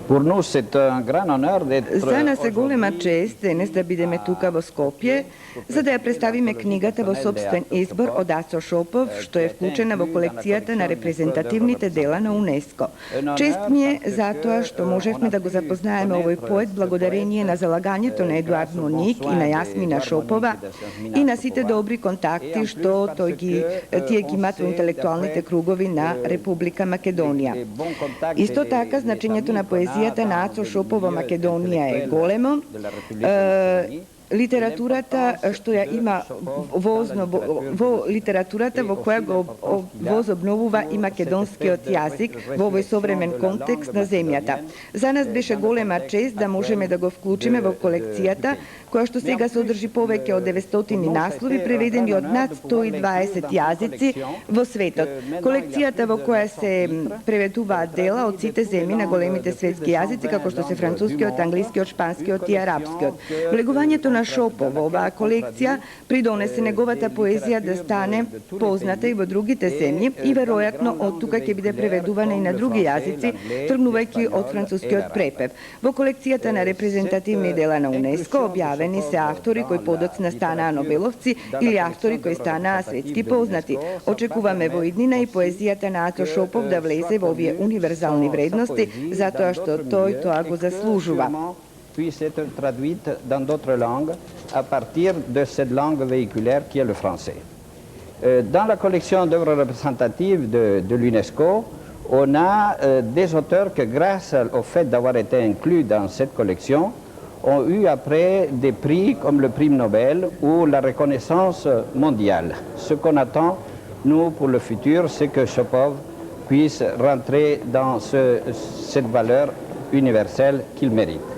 Pour nous, c'est un grand honneur d'être... За нас е голема чест денес да бидеме тука во Скопје, за да ја представиме книгата во собствен избор од Ацо Шопов, што е вклучена во колекцијата на репрезентативните дела на УНЕСКО. Чест ми е затоа што можевме да го запознаеме овој поет благодарение на залагањето на Едуард Моник и на Јасмина Шопова и на сите добри контакти што тие ги имат во интелектуалните кругови на Република Македонија. Исто така, значењето на поезијата на Ацо Шопов во Македонија е големо. Литературата што ја има во литературата во која го возобновува и македонскиот јазик во овој современ контекст на земјата. За нас беше голема чест да можеме да го вклучиме во колекцијата, која што сега содржи повеќе од 900 наслови преведени од над 120 јазици во светот. Колекцијата во која се преведуваат дела од сите земји на големите светски јазици, како што се францускиот, англискиот, шпанскиот и арапскиот. Влегувањето на Шопов во оваа колекција придонесе неговата поезија да стане позната и во другите земји и веројатно од тука ќе биде преведувана и на други јазици, тргнувајќи од францускиот препев. Во колекцијата на репрезентативни дела на УНЕСКО објавени се автори кои подоцна станаа нобеловци или автори кои станаа светски познати. Очекуваме во иднина и поезијата на Ацо Шопов да влезе во овие универзални вредности, затоа што тој тоа го заслужува. Puisse être traduite dans d'autres langues à partir de cette langue véhiculaire qui est le français. Dans la collection d'œuvres représentatives de l'UNESCO, on a des auteurs que, grâce au fait d'avoir été inclus dans cette collection, ont eu après des prix comme le prix Nobel ou la reconnaissance mondiale. Ce qu'on attend, nous, pour le futur, c'est que Shopov puisse rentrer dans cette valeur universelle qu'il mérite.